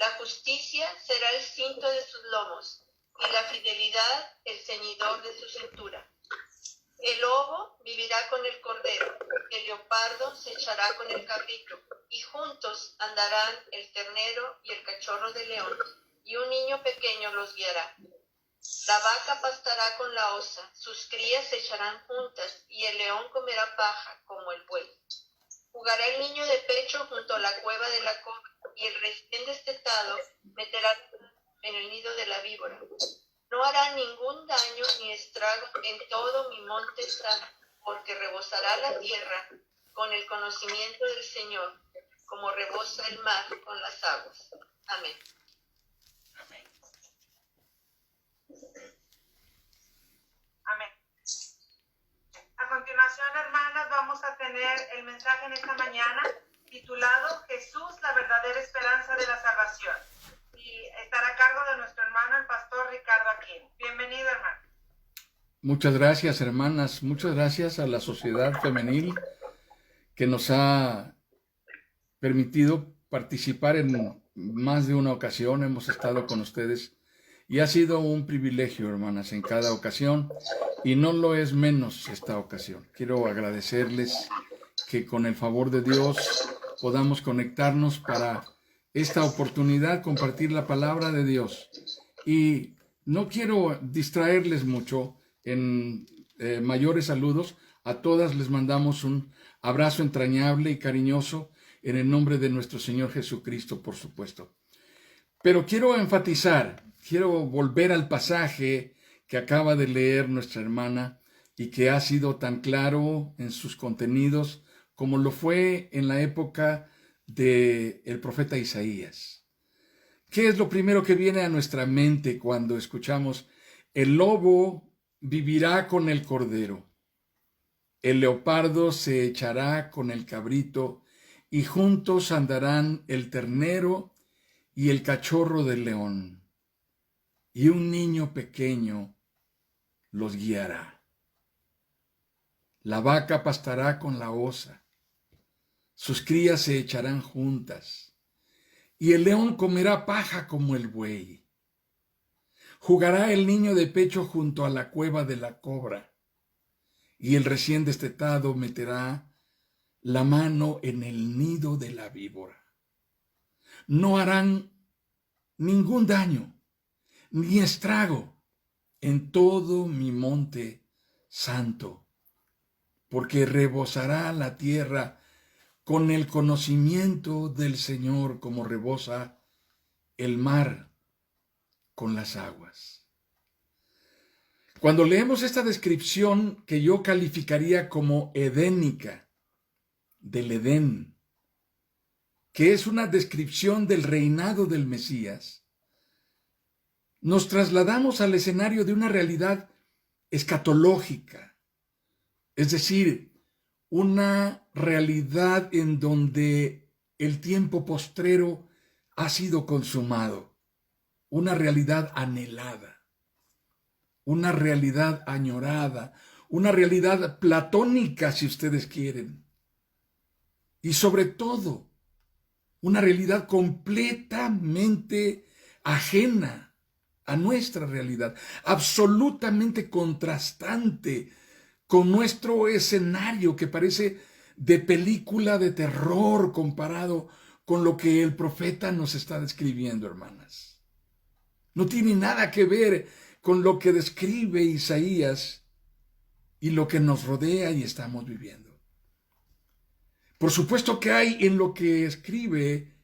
La justicia será el cinto de sus lomos, y la fidelidad el ceñidor de su cintura. El lobo vivirá con el cordero, el leopardo se echará con el cabrito, y juntos andarán el ternero y el cachorro de león, y un niño pequeño los guiará. La vaca pastará con la osa, sus crías se echarán juntas, y el león comerá paja como el buey. Jugará el niño de pecho junto a la cueva de la cobra, y el recién destetado meterá en el nido de la víbora. No hará ningún daño ni estrago en todo mi monte santo, porque rebosará la tierra con el conocimiento del Señor, como rebosa el mar con las aguas. Amén. Amén. Amén. A continuación, hermanas, vamos a tener el mensaje en esta mañana titulado Jesús, la verdadera esperanza de la salvación. Y estará a cargo de nuestro hermano, el pastor Ricardo Aquino. Bienvenido, hermano. Muchas gracias, hermanas. Muchas gracias a la Sociedad Femenil que nos ha permitido participar en más de una ocasión. Hemos estado con ustedes y ha sido un privilegio, hermanas, en cada ocasión, y no lo es menos esta ocasión. Quiero agradecerles que con el favor de Dios podamos conectarnos para esta oportunidad, compartir la palabra de Dios. Y no quiero distraerles mucho en mayores saludos. A todas les mandamos un abrazo entrañable y cariñoso en el nombre de nuestro Señor Jesucristo, por supuesto. Pero quiero enfatizar, quiero volver al pasaje que acaba de leer nuestra hermana y que ha sido tan claro en sus contenidos como lo fue en la época del profeta Isaías. ¿Qué es lo primero que viene a nuestra mente cuando escuchamos el lobo vivirá con el cordero, el leopardo se echará con el cabrito, y juntos andarán el ternero y el cachorro del león, y un niño pequeño los guiará? La vaca pastará con la osa, sus crías se echarán juntas, y el león comerá paja como el buey. Jugará el niño de pecho junto a la cueva de la cobra, y el recién destetado meterá la mano en el nido de la víbora. No harán ningún daño ni estrago en todo mi monte santo, porque rebosará la tierra con el conocimiento del Señor, como rebosa el mar con las aguas. Cuando leemos esta descripción que yo calificaría como edénica del Edén, que es una descripción del reinado del Mesías, nos trasladamos al escenario de una realidad escatológica, es decir, una realidad en donde el tiempo postrero ha sido consumado, una realidad anhelada, una realidad añorada, una realidad platónica, si ustedes quieren, y sobre todo, una realidad completamente ajena a nuestra realidad, absolutamente contrastante con nuestro escenario que parece de película de terror comparado con lo que el profeta nos está describiendo, hermanas. No tiene nada que ver con lo que describe Isaías y lo que nos rodea y estamos viviendo. Por supuesto que hay en lo que escribe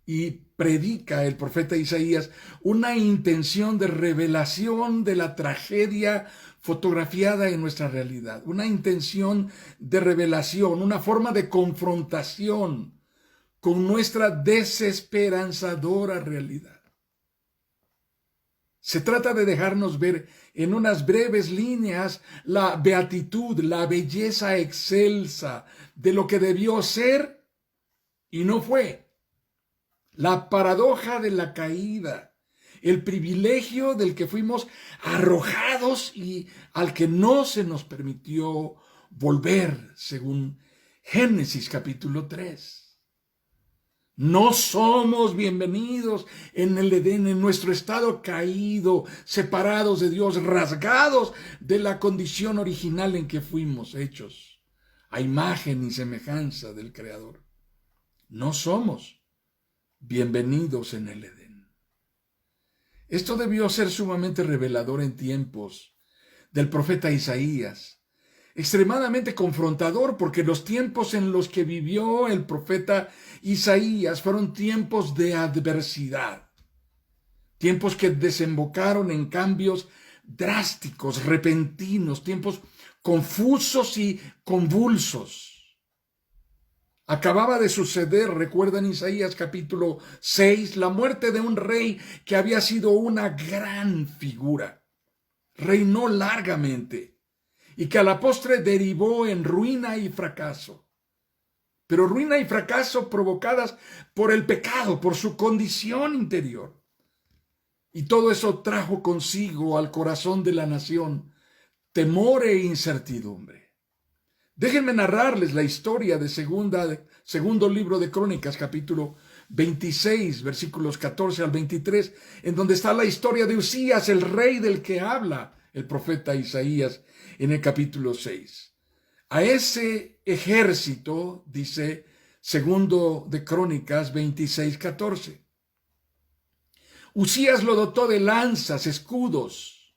y predica el profeta Isaías una intención de revelación de la tragedia fotografiada en nuestra realidad, una intención de revelación, una forma de confrontación con nuestra desesperanzadora realidad. Se trata de dejarnos ver en unas breves líneas la beatitud, la belleza excelsa de lo que debió ser y no fue. La paradoja de la caída, el privilegio del que fuimos arrojados y al que no se nos permitió volver, según Génesis capítulo 3. No somos bienvenidos en el Edén, en nuestro estado caído, separados de Dios, rasgados de la condición original en que fuimos hechos, a imagen y semejanza del Creador. No somos bienvenidos en el Edén. Esto debió ser sumamente revelador en tiempos del profeta Isaías, extremadamente confrontador, porque los tiempos en los que vivió el profeta Isaías fueron tiempos de adversidad, tiempos que desembocaron en cambios drásticos, repentinos, tiempos confusos y convulsos. Acababa de suceder, recuerdan Isaías capítulo 6, la muerte de un rey que había sido una gran figura. Reinó largamente y que a la postre derivó en ruina y fracaso. Pero ruina y fracaso provocadas por el pecado, por su condición interior. Y todo eso trajo consigo al corazón de la nación temor e incertidumbre. Déjenme narrarles la historia de segundo libro de Crónicas, capítulo 26, versículos 14 al 23, en donde está la historia de Usías, el rey del que habla el profeta Isaías en el capítulo 6. A ese ejército, dice segundo de Crónicas 26, 14. Usías lo dotó de lanzas, escudos,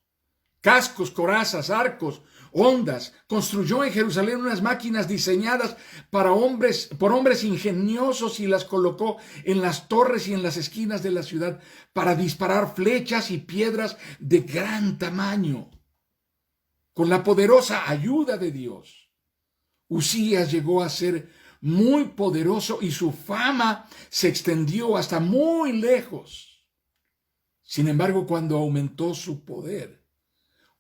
cascos, corazas, arcos, ondas. Construyó en Jerusalén unas máquinas diseñadas por hombres ingeniosos y las colocó en las torres y en las esquinas de la ciudad para disparar flechas y piedras de gran tamaño. Con la poderosa ayuda de Dios, Usías llegó a ser muy poderoso y su fama se extendió hasta muy lejos. Sin embargo, cuando aumentó su poder,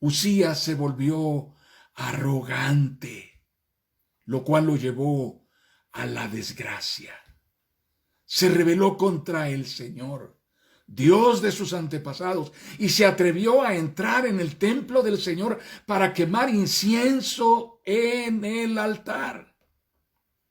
Usías se volvió arrogante, lo cual lo llevó a la desgracia. Se rebeló contra el Señor, Dios de sus antepasados, y se atrevió a entrar en el templo del Señor para quemar incienso en el altar.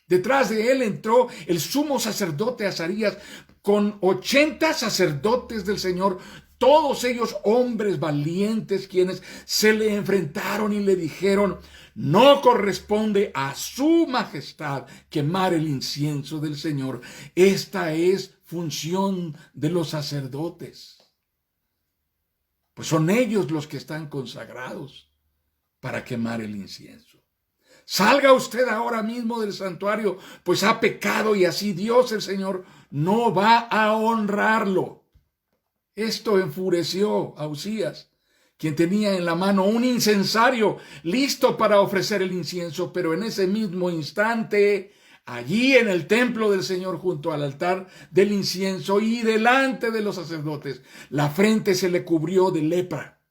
Detrás de él entró el sumo sacerdote Azarías con 80 sacerdotes del Señor, todos ellos hombres valientes, quienes se le enfrentaron y le dijeron: no corresponde a su majestad quemar el incienso del Señor. Esta es función de los sacerdotes, pues son ellos los que están consagrados para quemar el incienso. Salga usted ahora mismo del santuario, pues ha pecado y así Dios el Señor no va a honrarlo. Esto enfureció a Usías, quien tenía en la mano un incensario listo para ofrecer el incienso, pero en ese mismo instante, allí en el templo del Señor, junto al altar del incienso y delante de los sacerdotes, la frente se le cubrió de lepra.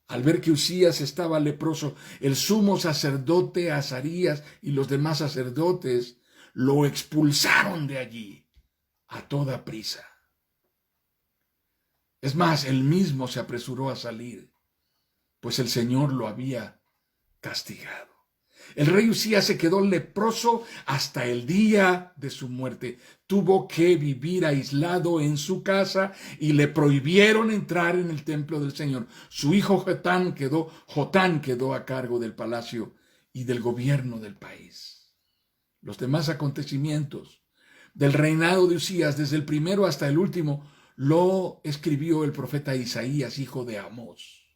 Al ver que Usías estaba leproso, el sumo sacerdote Azarías y los demás sacerdotes lo expulsaron de allí a toda prisa. Es más, él mismo se apresuró a salir, pues el Señor lo había castigado. El rey Usías se quedó leproso hasta el día de su muerte. Tuvo que vivir aislado en su casa y le prohibieron entrar en el templo del Señor. Su hijo Jotán quedó a cargo del palacio y del gobierno del país. Los demás acontecimientos del reinado de Usías, desde el primero hasta el último, lo escribió el profeta Isaías, hijo de Amós.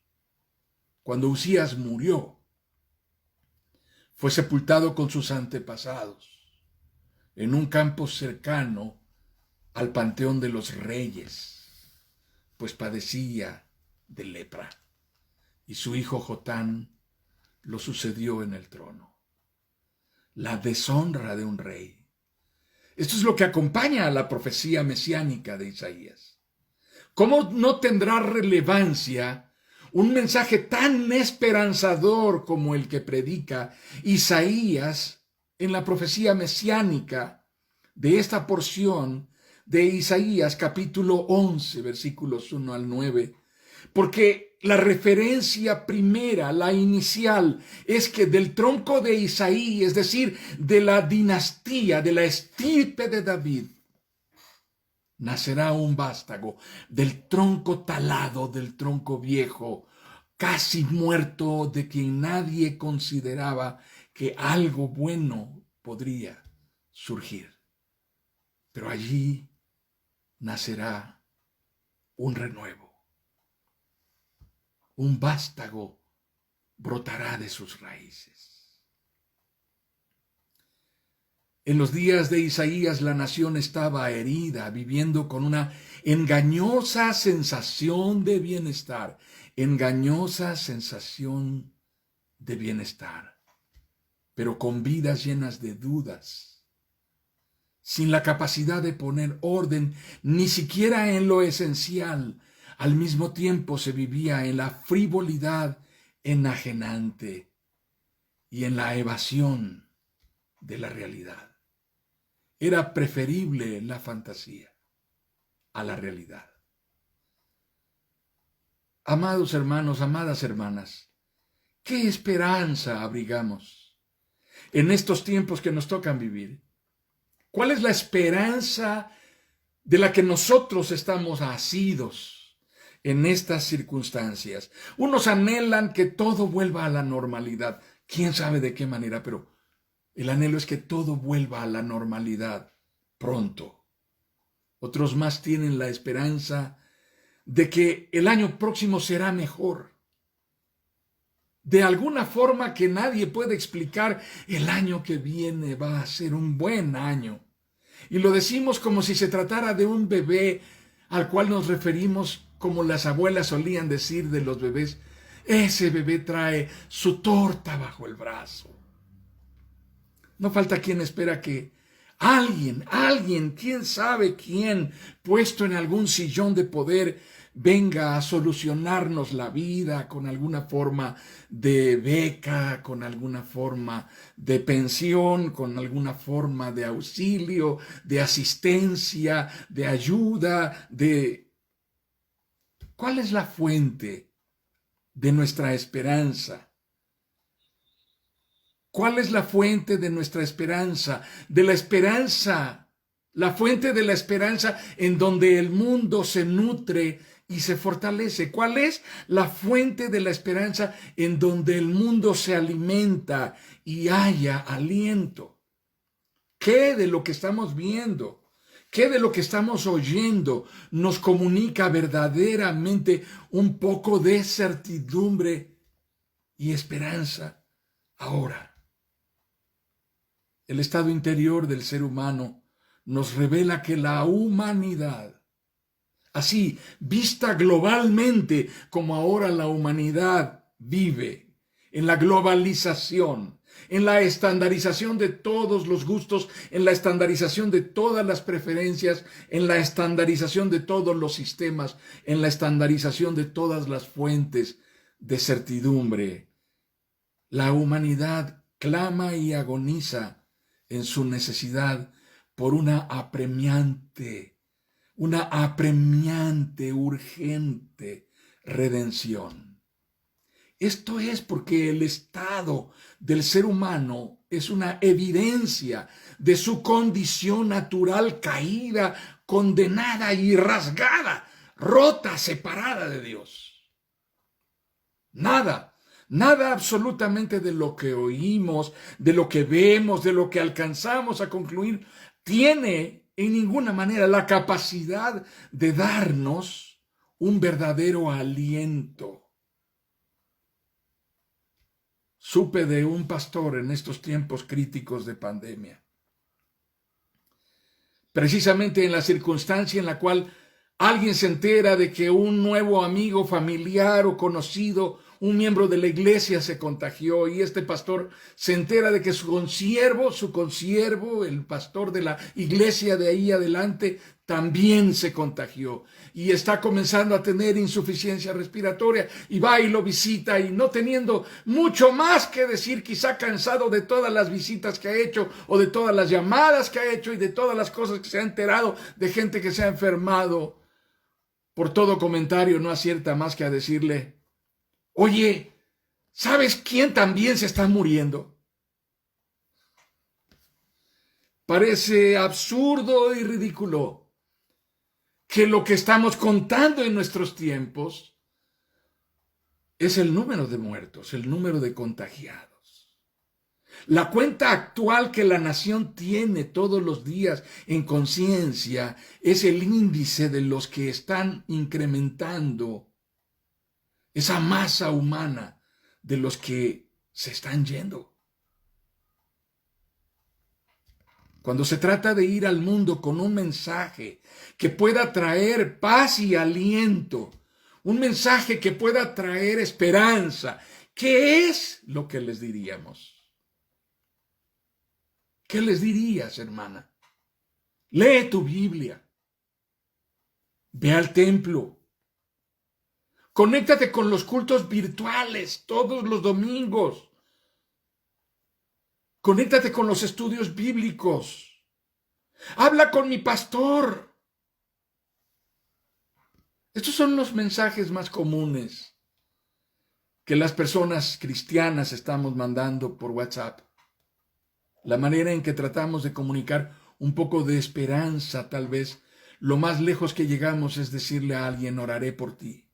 Cuando Usías murió, fue sepultado con sus antepasados en un campo cercano al panteón de los reyes, pues padecía de lepra, y su hijo Jotán lo sucedió en el trono. La deshonra de un rey. Esto es lo que acompaña a la profecía mesiánica de Isaías. ¿Cómo no tendrá relevancia un mensaje tan esperanzador como el que predica Isaías en la profecía mesiánica de esta porción de Isaías capítulo 11, versículos 1 al 9? Porque la referencia primera, la inicial, es que del tronco de Isaí, es decir, de la dinastía, de la estirpe de David, nacerá un vástago, del tronco talado, del tronco viejo, casi muerto, de quien nadie consideraba que algo bueno podría surgir. Pero allí nacerá un renuevo. Un vástago brotará de sus raíces. En los días de Isaías la nación estaba herida, viviendo con una engañosa sensación de bienestar, pero con vidas llenas de dudas, sin la capacidad de poner orden ni siquiera en lo esencial. Al mismo tiempo se vivía en la frivolidad enajenante y en la evasión de la realidad. Era preferible la fantasía a la realidad. Amados hermanos, amadas hermanas, ¿qué esperanza abrigamos en estos tiempos que nos tocan vivir? ¿Cuál es la esperanza de la que nosotros estamos asidos en estas circunstancias? Unos anhelan que todo vuelva a la normalidad. ¿Quién sabe de qué manera? Pero el anhelo es que todo vuelva a la normalidad pronto. Otros más tienen la esperanza de que el año próximo será mejor. De alguna forma que nadie puede explicar, el año que viene va a ser un buen año. Y lo decimos como si se tratara de un bebé al cual nos referimos como las abuelas solían decir de los bebés. Ese bebé trae su torta bajo el brazo. No falta quien espera que alguien, quién sabe quién, puesto en algún sillón de poder, venga a solucionarnos la vida con alguna forma de beca, con alguna forma de pensión, con alguna forma de auxilio, de asistencia, de ayuda, de... ¿Cuál es la fuente de nuestra esperanza? ¿Cuál es la fuente de nuestra esperanza? De la esperanza, la fuente de la esperanza en donde el mundo se nutre y se fortalece. ¿Cuál es la fuente de la esperanza en donde el mundo se alimenta y haya aliento? ¿Qué de lo que estamos viendo, qué de lo que estamos oyendo nos comunica verdaderamente un poco de certidumbre y esperanza ahora? El estado interior del ser humano nos revela que la humanidad, así vista globalmente como ahora la humanidad vive, en la globalización, en la estandarización de todos los gustos, en la estandarización de todas las preferencias, en la estandarización de todos los sistemas, en la estandarización de todas las fuentes de certidumbre. La humanidad clama y agoniza en su necesidad por una apremiante, urgente redención. Esto es porque el estado del ser humano es una evidencia de su condición natural caída, condenada y rasgada, rota, separada de Dios. Nada absolutamente de lo que oímos, de lo que vemos, de lo que alcanzamos a concluir, tiene en ninguna manera la capacidad de darnos un verdadero aliento. Supe de un pastor en estos tiempos críticos de pandemia, precisamente en la circunstancia en la cual alguien se entera de que un nuevo amigo, familiar o conocido, un miembro de la iglesia se contagió, y este pastor se entera de que su consiervo, el pastor de la iglesia de ahí adelante, también se contagió y está comenzando a tener insuficiencia respiratoria, y va y lo visita, y no teniendo mucho más que decir, quizá cansado de todas las visitas que ha hecho o de todas las llamadas que ha hecho y de todas las cosas que se ha enterado de gente que se ha enfermado, por todo comentario no acierta más que a decirle: Oye, ¿sabes quién también se está muriendo? Parece absurdo y ridículo que lo que estamos contando en nuestros tiempos es el número de muertos, el número de contagiados. La cuenta actual que la nación tiene todos los días en conciencia es el índice de los que están incrementando esa masa humana de los que se están yendo. Cuando se trata de ir al mundo con un mensaje que pueda traer paz y aliento, un mensaje que pueda traer esperanza, ¿qué es lo que les diríamos? ¿Qué les dirías, hermana? Lee tu Biblia. Ve al templo. Conéctate con los cultos virtuales todos los domingos. Conéctate con los estudios bíblicos. Habla con mi pastor. Estos son los mensajes más comunes que las personas cristianas estamos mandando por WhatsApp. La manera en que tratamos de comunicar un poco de esperanza, tal vez lo más lejos que llegamos es decirle a alguien, oraré por ti.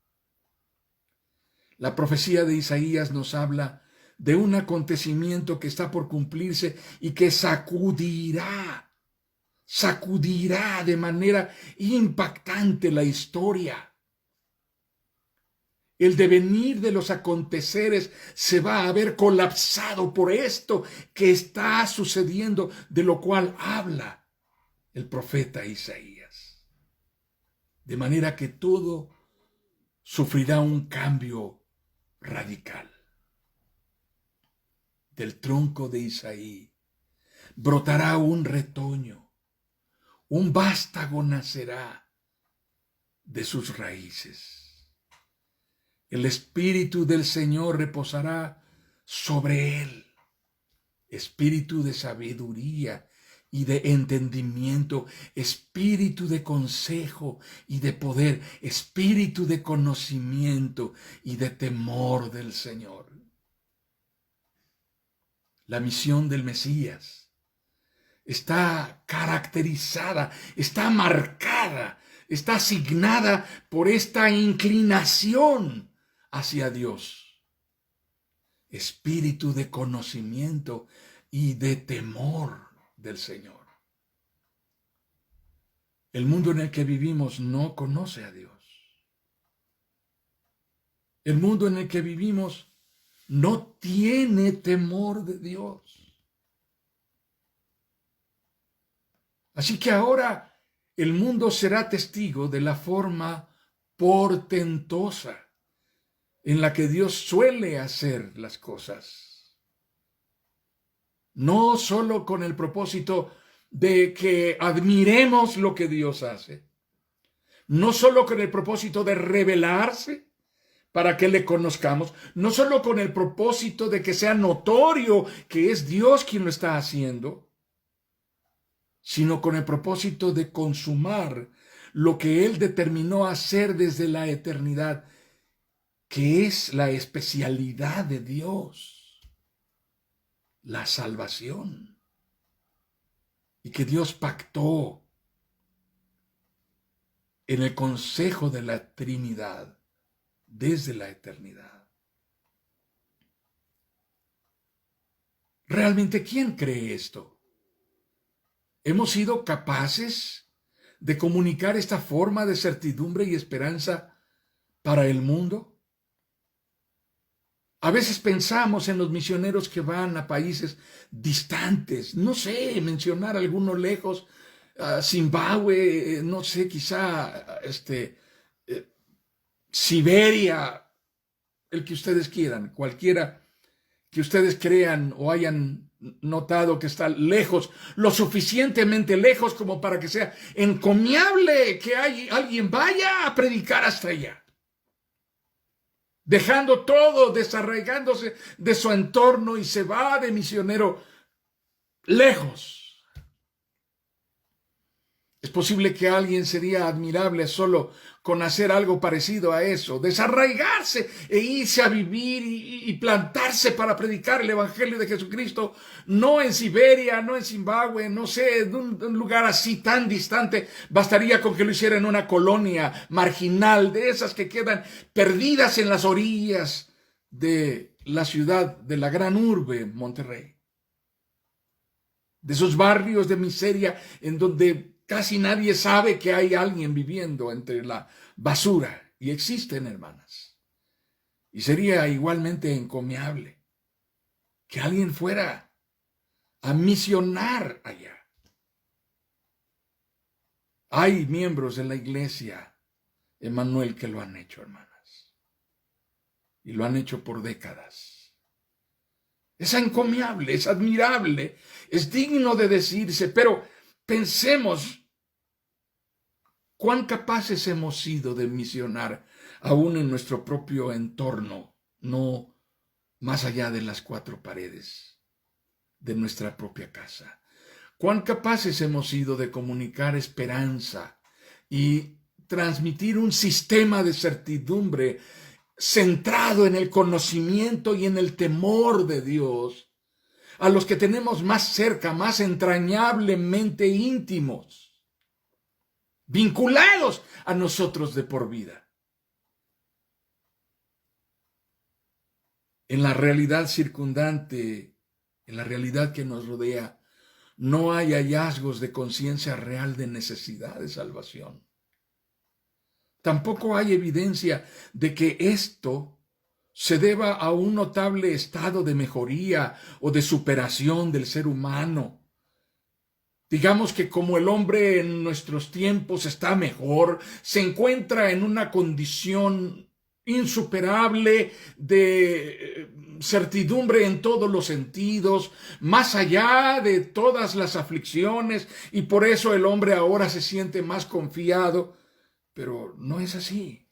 La profecía de Isaías nos habla de un acontecimiento que está por cumplirse y que sacudirá de manera impactante la historia. El devenir de los aconteceres se va a ver colapsado por esto que está sucediendo, de lo cual habla el profeta Isaías. De manera que todo sufrirá un cambio radical. Del tronco de Isaí brotará un retoño, un vástago nacerá de sus raíces. El Espíritu del Señor reposará sobre él, espíritu de sabiduría y de entendimiento, espíritu de consejo y de poder, espíritu de conocimiento y de temor del Señor. La misión del Mesías está caracterizada, está marcada, está asignada por esta inclinación hacia Dios. Espíritu de conocimiento y de temor del Señor. El mundo en el que vivimos no conoce a Dios. El mundo en el que vivimos no tiene temor de Dios. Así que ahora el mundo será testigo de la forma portentosa en la que Dios suele hacer las cosas. No solo con el propósito de que admiremos lo que Dios hace, no solo con el propósito de revelarse para que le conozcamos, no solo con el propósito de que sea notorio que es Dios quien lo está haciendo, sino con el propósito de consumar lo que Él determinó hacer desde la eternidad, que es la especialidad de Dios, la salvación, y que Dios pactó en el consejo de la Trinidad desde la eternidad. ¿Realmente quién cree esto? ¿Hemos sido capaces de comunicar esta forma de certidumbre y esperanza para el mundo? A veces pensamos en los misioneros que van a países distantes, no sé, mencionar alguno lejos, Zimbabue, no sé, quizá Siberia, el que ustedes quieran, cualquiera que ustedes crean o hayan notado que está lejos, lo suficientemente lejos como para que sea encomiable que alguien vaya a predicar hasta allá, dejando todo, desarraigándose de su entorno y se va de misionero lejos. posible que alguien sería admirable solo con hacer algo parecido a eso, desarraigarse e irse a vivir y plantarse para predicar el Evangelio de Jesucristo, no en Siberia, no en Zimbabue, no sé, en un lugar así tan distante. Bastaría con que lo hiciera en una colonia marginal, de esas que quedan perdidas en las orillas de la ciudad, de la gran urbe, Monterrey. De esos barrios de miseria en donde casi nadie sabe que hay alguien viviendo entre la basura. Y existen, hermanas. Y sería igualmente encomiable que alguien fuera a misionar allá. Hay miembros de la iglesia Emmanuel que lo han hecho, hermanas. Y lo han hecho por décadas. Es encomiable, es admirable, es digno de decirse, pero pensemos cuán capaces hemos sido de misionar aún en nuestro propio entorno, no más allá de las cuatro paredes de nuestra propia casa. Cuán capaces hemos sido de comunicar esperanza y transmitir un sistema de certidumbre centrado en el conocimiento y en el temor de Dios a los que tenemos más cerca, más entrañablemente íntimos, vinculados a nosotros de por vida. En la realidad circundante, en la realidad que nos rodea, no hay hallazgos de conciencia real de necesidad de salvación. Tampoco hay evidencia de que esto se deba a un notable estado de mejoría o de superación del ser humano. Digamos que como el hombre en nuestros tiempos está mejor, se encuentra en una condición insuperable de certidumbre en todos los sentidos, más allá de todas las aflicciones, y por eso el hombre ahora se siente más confiado. Pero no es así.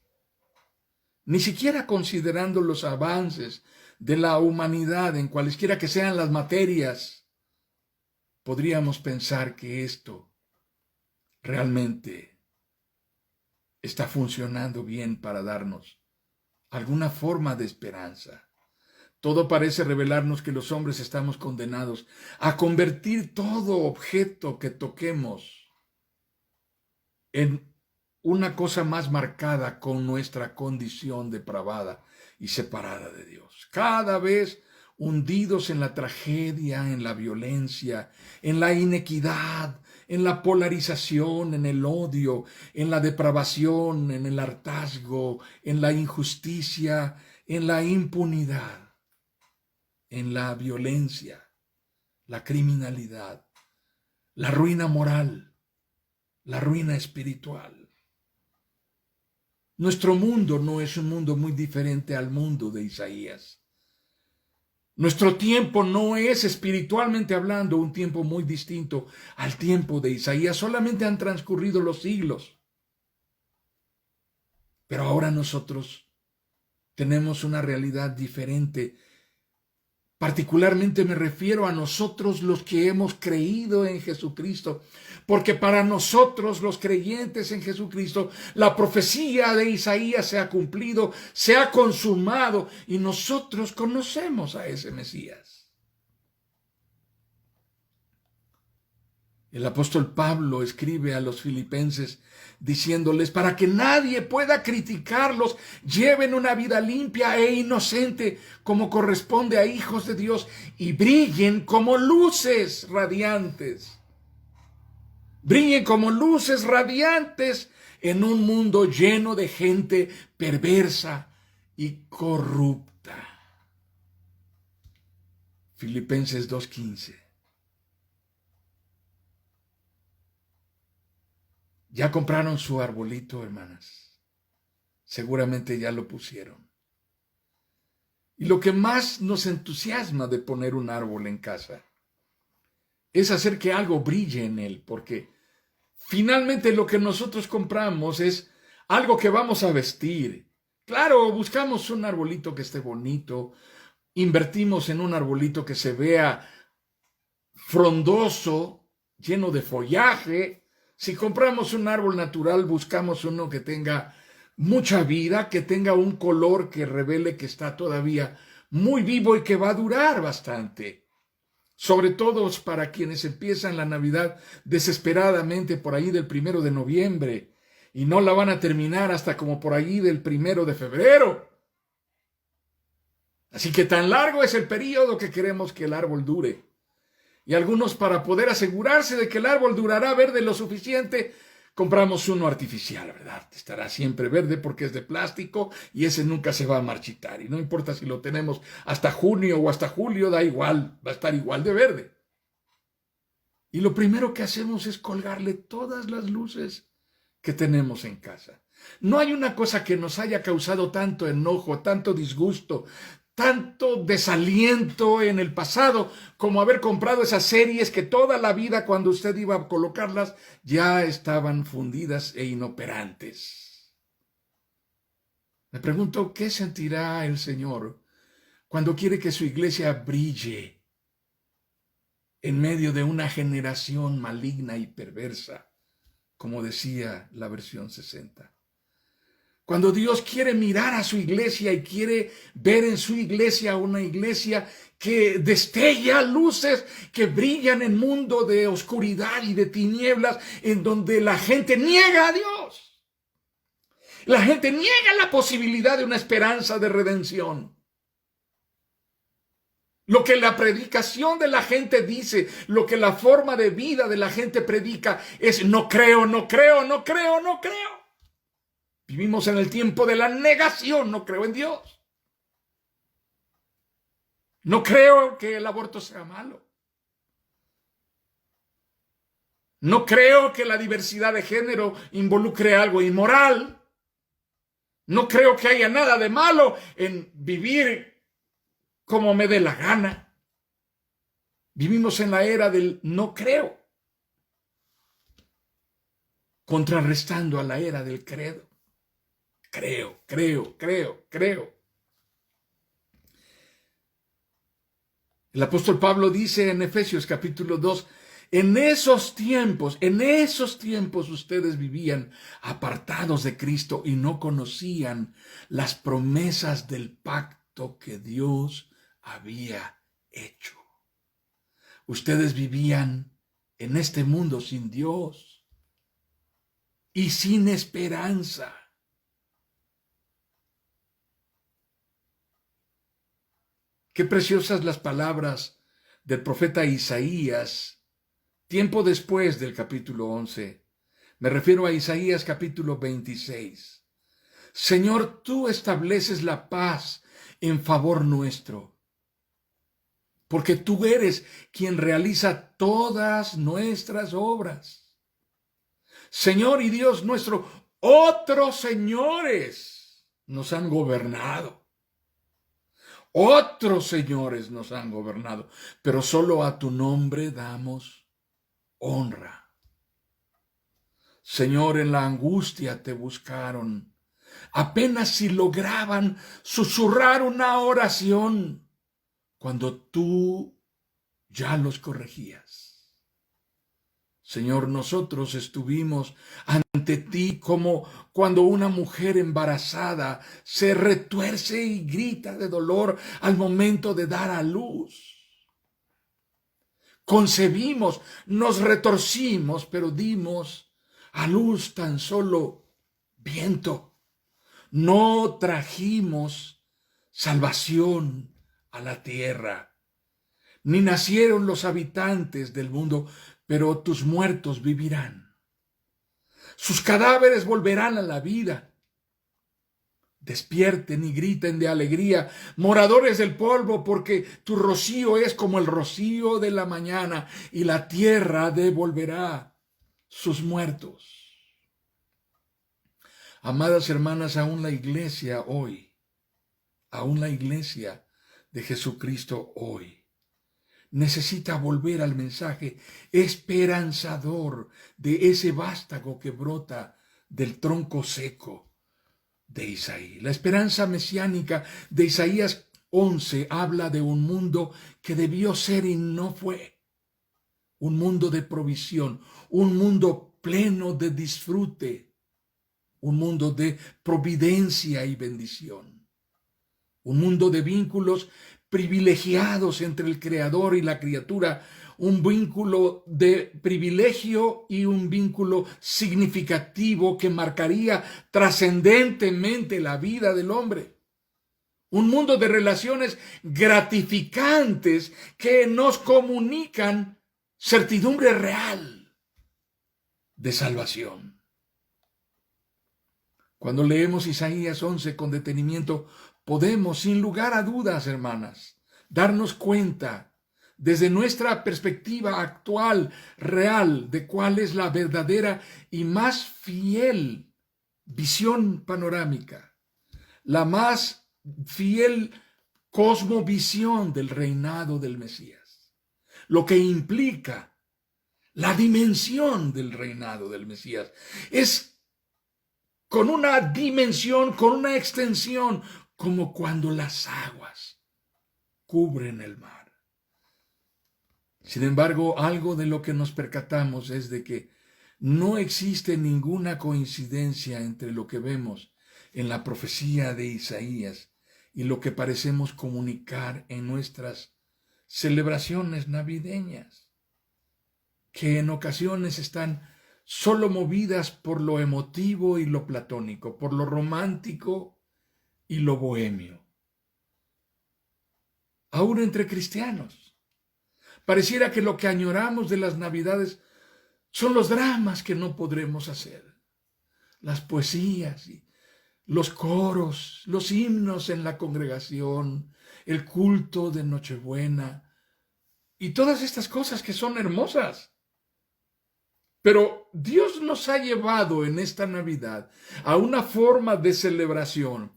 Ni siquiera considerando los avances de la humanidad en cualesquiera que sean las materias, podríamos pensar que esto realmente está funcionando bien para darnos alguna forma de esperanza. Todo parece revelarnos que los hombres estamos condenados a convertir todo objeto que toquemos en una cosa más marcada con nuestra condición depravada y separada de Dios. Cada vez hundidos en la tragedia, en la violencia, en la inequidad, en la polarización, en el odio, en la depravación, en el hartazgo, en la injusticia, en la impunidad, en la violencia, la criminalidad, la ruina moral, la ruina espiritual. Nuestro mundo no es un mundo muy diferente al mundo de Isaías. Nuestro tiempo no es, espiritualmente hablando, un tiempo muy distinto al tiempo de Isaías. Solamente han transcurrido los siglos. Pero ahora nosotros tenemos una realidad diferente. Particularmente me refiero a nosotros los que hemos creído en Jesucristo, porque para nosotros los creyentes en Jesucristo la profecía de Isaías se ha cumplido, se ha consumado y nosotros conocemos a ese Mesías. El apóstol Pablo escribe a los filipenses diciéndoles: para que nadie pueda criticarlos, lleven una vida limpia e inocente como corresponde a hijos de Dios y brillen como luces radiantes. Brillen como luces radiantes en un mundo lleno de gente perversa y corrupta. Filipenses 2:15. ¿Ya compraron su arbolito, hermanas? Seguramente ya lo pusieron. Y lo que más nos entusiasma de poner un árbol en casa es hacer que algo brille en él, porque finalmente lo que nosotros compramos es algo que vamos a vestir. Claro, buscamos un arbolito que esté bonito, invertimos en un arbolito que se vea frondoso, lleno de follaje, Si compramos un árbol natural, buscamos uno que tenga mucha vida, que tenga un color que revele que está todavía muy vivo y que va a durar bastante. Sobre todo para quienes empiezan la Navidad desesperadamente por ahí del 1 de noviembre y no la van a terminar hasta como por ahí del 1 de febrero. Así que tan largo es el periodo que queremos que el árbol dure. Y algunos, para poder asegurarse de que el árbol durará verde lo suficiente, compramos uno artificial, ¿verdad? Estará siempre verde porque es de plástico y ese nunca se va a marchitar. Y no importa si lo tenemos hasta junio o hasta julio, da igual, va a estar igual de verde. Y lo primero que hacemos es colgarle todas las luces que tenemos en casa. No hay una cosa que nos haya causado tanto enojo, tanto disgusto, tanto desaliento en el pasado como haber comprado esas series que toda la vida cuando usted iba a colocarlas ya estaban fundidas e inoperantes. Me pregunto, ¿qué sentirá el Señor cuando quiere que su iglesia brille en medio de una generación maligna y perversa, como decía la versión 60? Cuando Dios quiere mirar a su iglesia y quiere ver en su iglesia una iglesia que destella luces que brillan en un mundo de oscuridad y de tinieblas, en donde la gente niega a Dios. La gente niega la posibilidad de una esperanza de redención. Lo que la predicación de la gente dice, lo que la forma de vida de la gente predica es: no creo, no creo, no creo, no creo. Vivimos en el tiempo de la negación. No creo en Dios. No creo que el aborto sea malo. No creo que la diversidad de género involucre algo inmoral. No creo que haya nada de malo en vivir como me dé la gana. Vivimos en la era del no creo, contrarrestando a la era del credo. Creo, creo, creo, creo. El apóstol Pablo dice en Efesios capítulo 2, en esos tiempos ustedes vivían apartados de Cristo y no conocían las promesas del pacto que Dios había hecho. Ustedes vivían en este mundo sin Dios y sin esperanza. Qué preciosas las palabras del profeta Isaías, tiempo después del capítulo 11. Me refiero a Isaías capítulo 26. Señor, tú estableces la paz en favor nuestro, porque tú eres quien realiza todas nuestras obras. Señor y Dios nuestro, otros señores nos han gobernado. Otros señores nos han gobernado, pero solo a tu nombre damos honra. Señor, en la angustia te buscaron. Apenas si lograban susurrar una oración cuando tú ya los corregías. Señor, nosotros estuvimos ante ti como cuando una mujer embarazada se retuerce y grita de dolor al momento de dar a luz. Concebimos, nos retorcimos, pero dimos a luz tan solo viento. No trajimos salvación a la tierra, ni nacieron los habitantes del mundo, pero tus muertos vivirán. Sus cadáveres volverán a la vida. Despierten y griten de alegría, moradores del polvo, porque tu rocío es como el rocío de la mañana, y la tierra devolverá sus muertos. Amadas hermanas, aún la iglesia hoy, aún la iglesia de Jesucristo hoy, necesita volver al mensaje esperanzador de ese vástago que brota del tronco seco de Isaí. La esperanza mesiánica de Isaías 11 habla de un mundo que debió ser y no fue. Un mundo de provisión, un mundo pleno de disfrute, un mundo de providencia y bendición, un mundo de vínculos privilegiados entre el Creador y la criatura, un vínculo de privilegio y un vínculo significativo que marcaría trascendentemente la vida del hombre. Un mundo de relaciones gratificantes que nos comunican certidumbre real de salvación. Cuando leemos Isaías 11 con detenimiento, podemos, sin lugar a dudas, hermanas, darnos cuenta desde nuestra perspectiva actual, real, de cuál es la verdadera y más fiel visión panorámica, la más fiel cosmovisión del reinado del Mesías, lo que implica la dimensión del reinado del Mesías. Es con una dimensión, con una extensión, como cuando las aguas cubren el mar. Sin embargo, algo de lo que nos percatamos es de que no existe ninguna coincidencia entre lo que vemos en la profecía de Isaías y lo que parecemos comunicar en nuestras celebraciones navideñas, que en ocasiones están solo movidas por lo emotivo y lo platónico, por lo romántico y lo bohemio. Aún entre cristianos, pareciera que lo que añoramos de las Navidades son los dramas que no podremos hacer, las poesías y los coros, los himnos en la congregación, el culto de Nochebuena y todas estas cosas que son hermosas. Pero Dios nos ha llevado en esta Navidad a una forma de celebración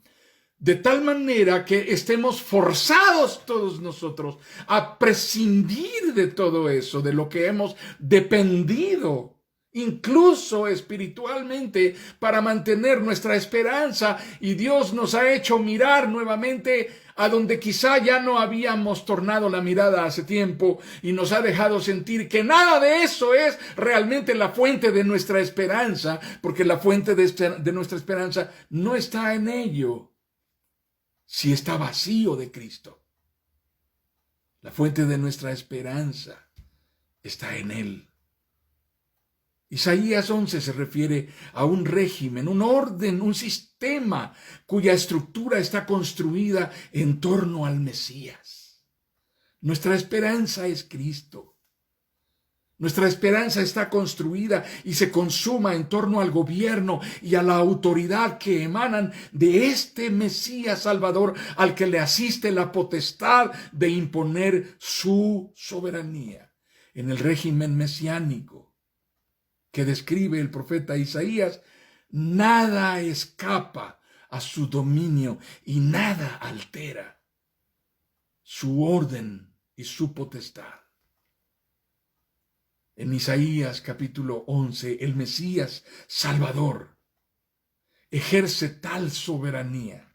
de tal manera que estemos forzados todos nosotros a prescindir de todo eso, de lo que hemos dependido, incluso espiritualmente, para mantener nuestra esperanza. Y Dios nos ha hecho mirar nuevamente a donde quizá ya no habíamos tornado la mirada hace tiempo, y nos ha dejado sentir que nada de eso es realmente la fuente de nuestra esperanza, porque la fuente de nuestra esperanza no está en ello, si está vacío de Cristo. La fuente de nuestra esperanza está en Él. Isaías 11 se refiere a un régimen, un orden, un sistema cuya estructura está construida en torno al Mesías. Nuestra esperanza es Cristo. Nuestra esperanza está construida y se consuma en torno al gobierno y a la autoridad que emanan de este Mesías Salvador, al que le asiste la potestad de imponer su soberanía. En el régimen mesiánico que describe el profeta Isaías, nada escapa a su dominio y nada altera su orden y su potestad. En Isaías capítulo 11, el Mesías Salvador ejerce tal soberanía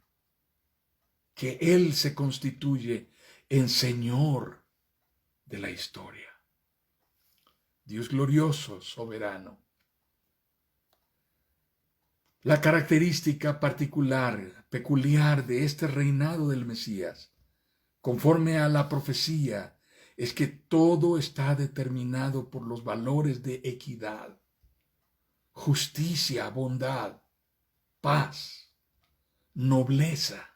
que Él se constituye en Señor de la historia. Dios glorioso, soberano. La característica peculiar de este reinado del Mesías, conforme a la profecía, es que todo está determinado por los valores de equidad, justicia, bondad, paz, nobleza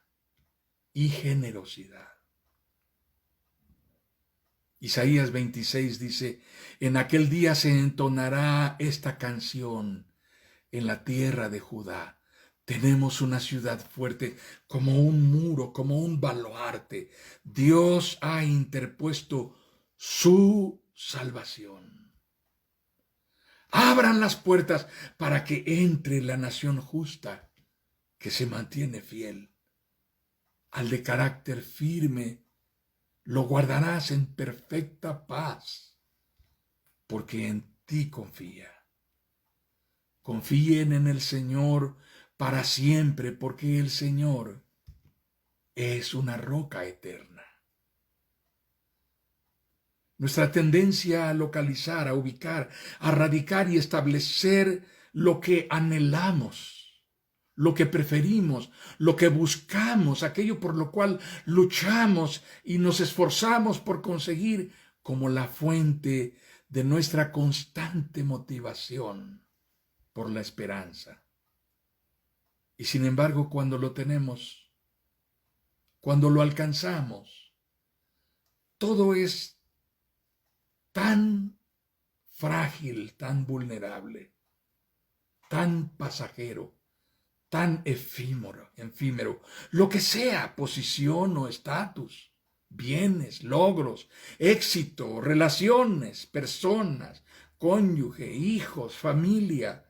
y generosidad. Isaías 26 dice: en aquel día se entonará esta canción en la tierra de Judá. Tenemos una ciudad fuerte, como un muro, como un baluarte. Dios ha interpuesto su salvación. Abran las puertas para que entre la nación justa, que se mantiene fiel. Al de carácter firme lo guardarás en perfecta paz, porque en ti confía. Confíen en el Señor para siempre, porque el Señor es una roca eterna. nuestra tendencia a localizar, a ubicar, a radicar y establecer lo que anhelamos, lo que preferimos, lo que buscamos, aquello por lo cual luchamos y nos esforzamos por conseguir como la fuente de nuestra constante motivación por la esperanza. Y sin embargo, cuando lo tenemos, cuando lo alcanzamos, todo es tan frágil, tan vulnerable, tan pasajero, tan efímero, lo que sea, posición o estatus, bienes, logros, éxito, relaciones, personas, cónyuge, hijos, familia,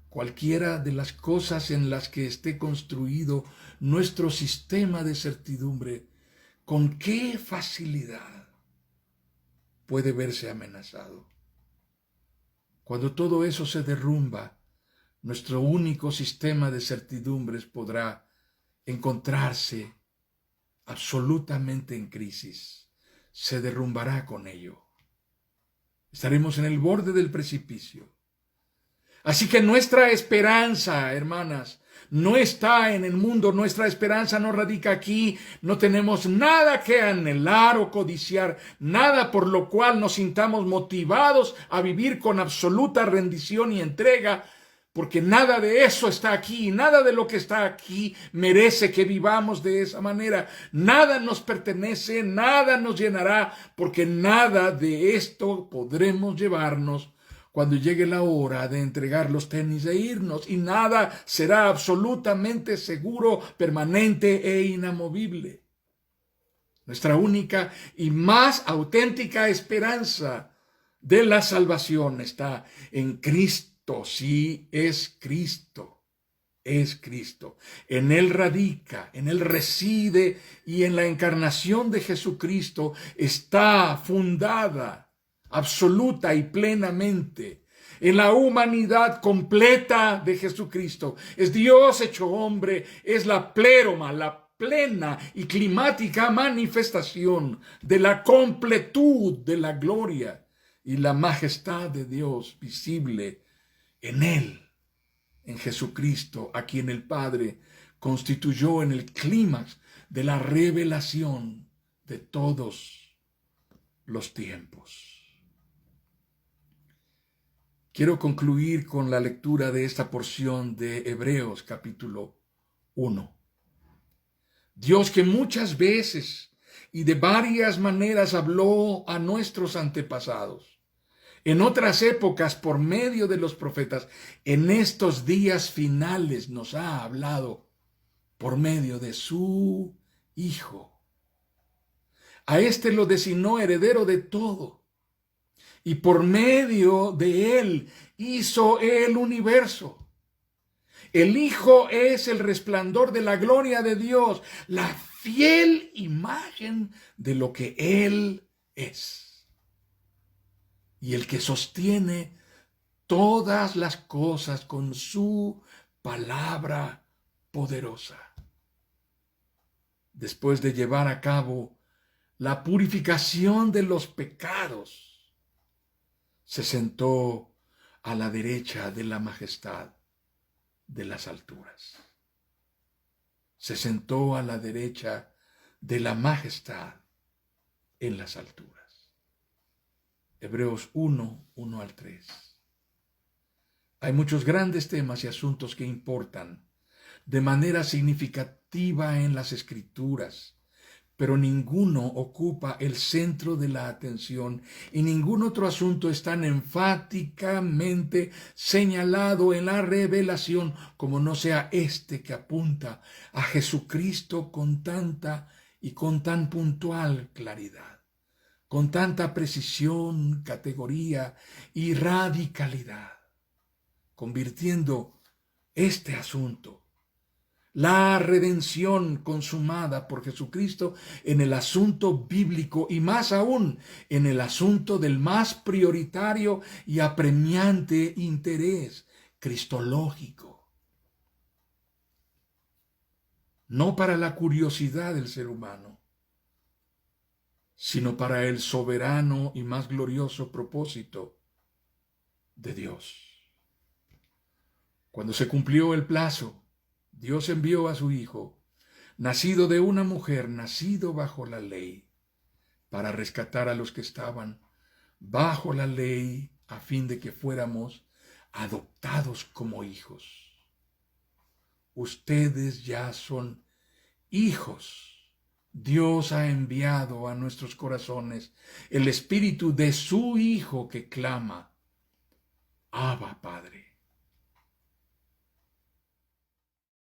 cualquiera de las cosas en las que esté construido nuestro sistema de certidumbre, con qué facilidad puede verse amenazado. Cuando todo eso se derrumba, nuestro único sistema de certidumbres podrá encontrarse absolutamente en crisis. Se derrumbará con ello. Estaremos en el borde del precipicio. Así que nuestra esperanza, hermanas, no está en el mundo, nuestra esperanza no radica aquí, no tenemos nada que anhelar o codiciar, nada por lo cual nos sintamos motivados a vivir con absoluta rendición y entrega, porque nada de eso está aquí, nada de lo que está aquí merece que vivamos de esa manera, nada nos pertenece, nada nos llenará, porque nada de esto podremos llevarnos cuando llegue la hora de entregar los tenis e irnos, y nada será absolutamente seguro, permanente e inamovible. Nuestra única y más auténtica esperanza de la salvación está en Cristo. Sí, es Cristo. Es Cristo. En Él radica, en Él reside, y en la encarnación de Jesucristo está fundada absoluta y plenamente en la humanidad completa de Jesucristo. Es Dios hecho hombre, es la pléroma, la plena y climática manifestación de la completud de la gloria y la majestad de Dios visible en Él, en Jesucristo, a quien el Padre constituyó en el clímax de la revelación de todos los tiempos. Quiero concluir con la lectura de esta porción de Hebreos capítulo 1. Dios, que muchas veces y de varias maneras habló a nuestros antepasados, en otras épocas por medio de los profetas, en estos días finales nos ha hablado por medio de su Hijo. A éste lo designó heredero de todo, y por medio de él hizo el universo. El Hijo es el resplandor de la gloria de Dios, la fiel imagen de lo que Él es, y el que sostiene todas las cosas con su palabra poderosa. Después de llevar a cabo la purificación de los pecados, se sentó a la derecha de la majestad de las alturas. Se sentó a la derecha de la majestad en las alturas. Hebreos 1, 1 al 3. Hay muchos grandes temas y asuntos que importan de manera significativa en las Escrituras, pero ninguno ocupa el centro de la atención y ningún otro asunto es tan enfáticamente señalado en la revelación como no sea este, que apunta a Jesucristo con tanta y con tan puntual claridad, con tanta precisión, categoría y radicalidad, convirtiendo este asunto, la redención consumada por Jesucristo, en el asunto bíblico y más aún en el asunto del más prioritario y apremiante interés cristológico. No para la curiosidad del ser humano, sino para el soberano y más glorioso propósito de Dios. Cuando se cumplió el plazo, Dios envió a su Hijo, nacido de una mujer, nacido bajo la ley, para rescatar a los que estaban bajo la ley, a fin de que fuéramos adoptados como hijos. Ustedes ya son hijos. Dios ha enviado a nuestros corazones el espíritu de su Hijo que clama, Abba, Padre.